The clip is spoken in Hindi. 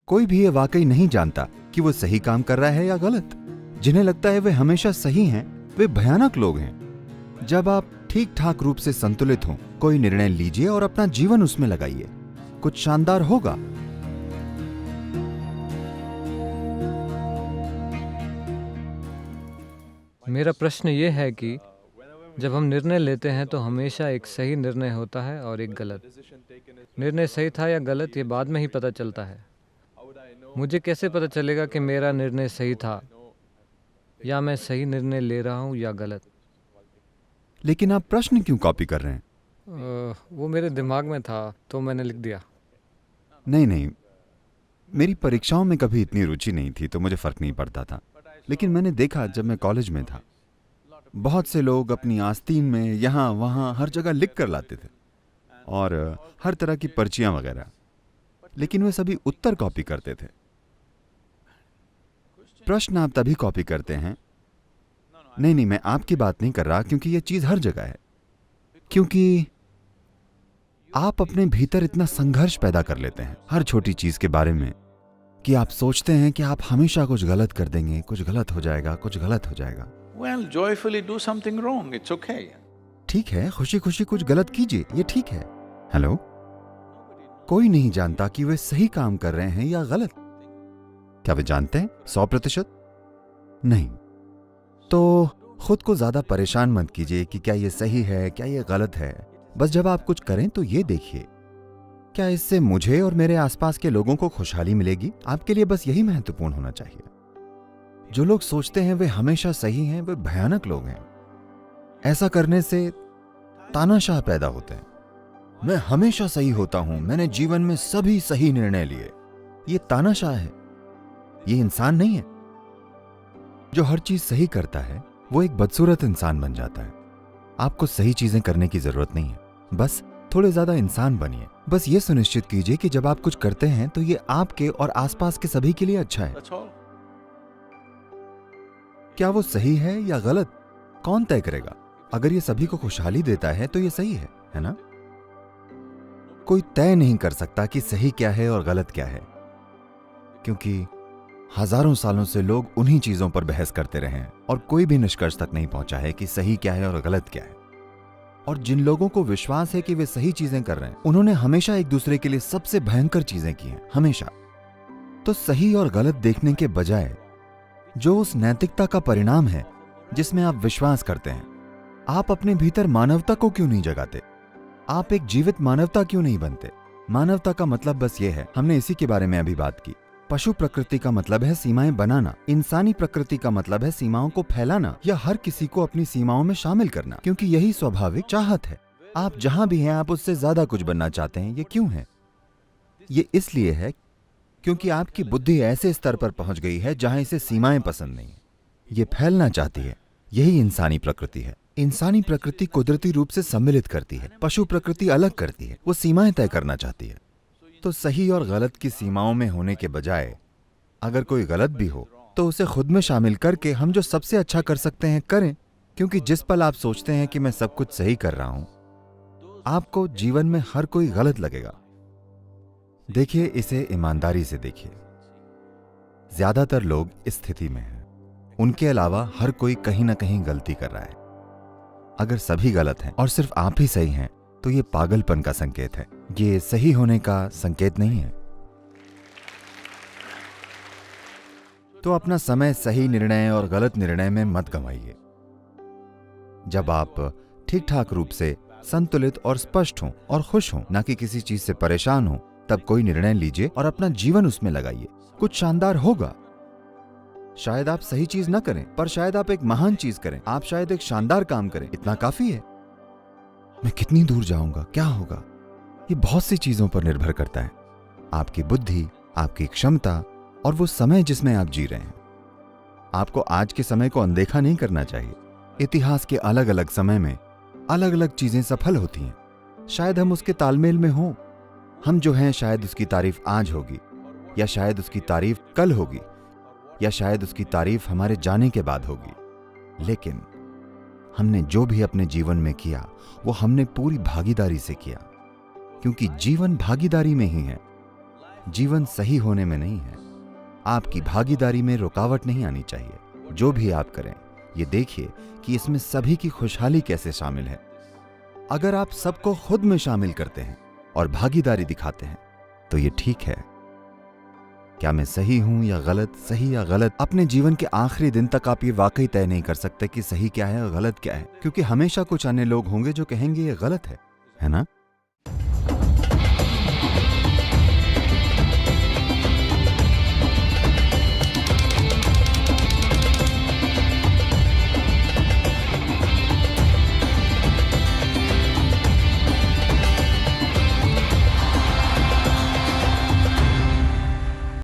कोई भी ये वाकई नहीं जानता कि वो सही काम कर रहा है या गलत। जिन्हें लगता है वे हमेशा सही हैं, वे भयानक लोग हैं। जब आप ठीक ठाक रूप से संतुलित हों, कोई निर्णय लीजिए और अपना जीवन उसमें लगाइए, कुछ शानदार होगा। मेरा प्रश्न ये है कि जब हम निर्णय लेते हैं तो हमेशा एक सही निर्णय होता है और एक गलत। निर्णय सही था या गलत ये बाद में ही पता चलता है। मुझे कैसे पता चलेगा कि मेरा निर्णय सही था या मैं सही निर्णय ले रहा हूँ या गलत? लेकिन आप प्रश्न क्यों कॉपी कर रहे हैं? वो मेरे दिमाग में था तो मैंने लिख दिया। नहीं, मेरी परीक्षाओं में कभी इतनी रुचि नहीं थी तो मुझे फर्क नहीं पड़ता था। लेकिन मैंने देखा जब मैं कॉलेज में था, बहुत से लोग अपनी आस्तीन में यहाँ वहाँ हर जगह लिख कर लाते थे और हर तरह की पर्चियां वगैरह, लेकिन वे सभी उत्तर कॉपी करते थे। प्रश्न आप तभी कॉपी करते हैं। नहीं, मैं आपकी बात नहीं कर रहा, क्योंकि यह चीज हर जगह है। क्योंकि आप अपने भीतर इतना संघर्ष पैदा कर लेते हैं हर छोटी चीज के बारे में कि आप सोचते हैं कि आप हमेशा कुछ गलत कर देंगे, कुछ गलत हो जाएगा, कुछ गलत हो जाएगा। Well, joyfully do something wrong. It's okay. ठीक है, खुशी खुशी कुछ गलत कीजिए, ये ठीक है। हेलो, कोई नहीं जानता कि वे सही काम कर रहे हैं या गलत। क्या वे जानते हैं 100%? नहीं। तो खुद को ज्यादा परेशान मत कीजिए कि क्या ये सही है, क्या ये गलत है। बस जब आप कुछ करें तो ये देखिए, क्या इससे मुझे और मेरे आसपास के लोगों को खुशहाली मिलेगी? आपके लिए बस यही महत्वपूर्ण होना चाहिए। जो लोग सोचते हैं वे हमेशा सही हैं, वे भयानक लोग हैं। ऐसा करने से तानाशाह पैदा होते हैं। मैं हमेशा सही होता हूं, मैंने जीवन में सभी सही निर्णय लिए। ये तानाशाह है, ये इंसान नहीं है। जो हर चीज सही करता है वो एक बदसूरत इंसान बन जाता है। आपको सही चीजें करने की जरूरत नहीं है, बस थोड़े ज्यादा इंसान बनिए। बस ये सुनिश्चित कीजिए कि जब आप कुछ करते हैं तो ये आपके और आसपास के सभी के लिए अच्छा है। That's all. क्या वो सही है या गलत, कौन तय करेगा? अगर ये सभी को खुशहाली देता है तो ये सही है ना? कोई तय नहीं कर सकता कि सही क्या है और गलत क्या है, क्योंकि हजारों सालों से लोग उन्हीं चीजों पर बहस करते रहे हैं और कोई भी निष्कर्ष तक नहीं पहुंचा है कि सही क्या है और गलत क्या है। और जिन लोगों को विश्वास है कि वे सही चीजें कर रहे हैं, उन्होंने हमेशा एक दूसरे के लिए सबसे भयंकर चीजें की हैं, हमेशा। तो सही और गलत देखने के बजाय जो उस नैतिकता का परिणाम है जिसमें आप विश्वास करते हैं, आप अपने भीतर मानवता को क्यों नहीं जगाते? आप एक जीवित मानवता क्यों नहीं बनते? मानवता का मतलब बस ये है, हमने इसी के बारे में अभी बात की। पशु प्रकृति का मतलब है सीमाएं बनाना, इंसानी प्रकृति का मतलब है सीमाओं को फैलाना या हर किसी को अपनी सीमाओं में शामिल करना, क्योंकि यही स्वाभाविक चाहत है। आप जहां भी हैं आप उससे ज्यादा कुछ बनना चाहते हैं। ये क्यों है? ये इसलिए है क्योंकि आपकी बुद्धि ऐसे स्तर पर पहुंच गई है जहां इसे सीमाएं पसंद नहीं है, ये फैलना चाहती है। यही इंसानी प्रकृति है। इंसानी प्रकृति कुदरती रूप से सम्मिलित करती है, पशु प्रकृति अलग करती है, वो सीमाएं तय करना चाहती है। तो सही और गलत की सीमाओं में होने के बजाय अगर कोई गलत भी हो तो उसे खुद में शामिल करके हम जो सबसे अच्छा कर सकते हैं करें, क्योंकि जिस पल आप सोचते हैं कि मैं सब कुछ सही कर रहा हूं, आपको जीवन में हर कोई गलत लगेगा। देखिए, इसे ईमानदारी से देखिए। ज्यादातर लोग इस स्थिति में हैं, उनके अलावा हर कोई कहीं ना कहीं गलती कर रहा है। अगर सभी गलत हैं और सिर्फ आप ही सही हैं तो ये पागलपन का संकेत है, ये सही होने का संकेत नहीं है। तो अपना समय सही निर्णय और गलत निर्णय में मत गंवाइए। जब आप ठीक ठाक रूप से संतुलित और स्पष्ट हों और खुश हों, ना कि किसी चीज से परेशान हों, तब कोई निर्णय लीजिए और अपना जीवन उसमें लगाइए। कुछ शानदार होगा। शायद आप सही चीज न करें, पर शायद आप एक महान चीज करें। आप शायद एक शानदार काम करें, इतना काफी है। मैं कितनी दूर जाऊंगा, क्या होगा, ये बहुत सी चीजों पर निर्भर करता है। आपकी बुद्धि, आपकी क्षमता और वो समय जिसमें आप जी रहे हैं। आपको आज के समय को अनदेखा नहीं करना चाहिए। इतिहास के अलग अलग समय में अलग अलग चीजें सफल होती हैं। शायद हम उसके तालमेल में हों। हम जो हैं शायद उसकी तारीफ आज होगी, या शायद उसकी तारीफ कल होगी, या शायद उसकी तारीफ हमारे जाने के बाद होगी। लेकिन हमने जो भी अपने जीवन में किया वो हमने पूरी भागीदारी से किया, क्योंकि जीवन भागीदारी में ही है। जीवन सही होने में नहीं है। आपकी भागीदारी में रुकावट नहीं आनी चाहिए। जो भी आप करें, ये देखिए कि इसमें सभी की खुशहाली कैसे शामिल है। अगर आप सबको खुद में शामिल करते हैं और भागीदारी दिखाते हैं तो ये ठीक है। क्या मैं सही हूं या गलत, सही या गलत, अपने जीवन के आखिरी दिन तक आप ये वाकई तय नहीं कर सकते कि सही क्या है और गलत क्या है, क्योंकि हमेशा कुछ अन्य लोग होंगे जो कहेंगे ये गलत है ना?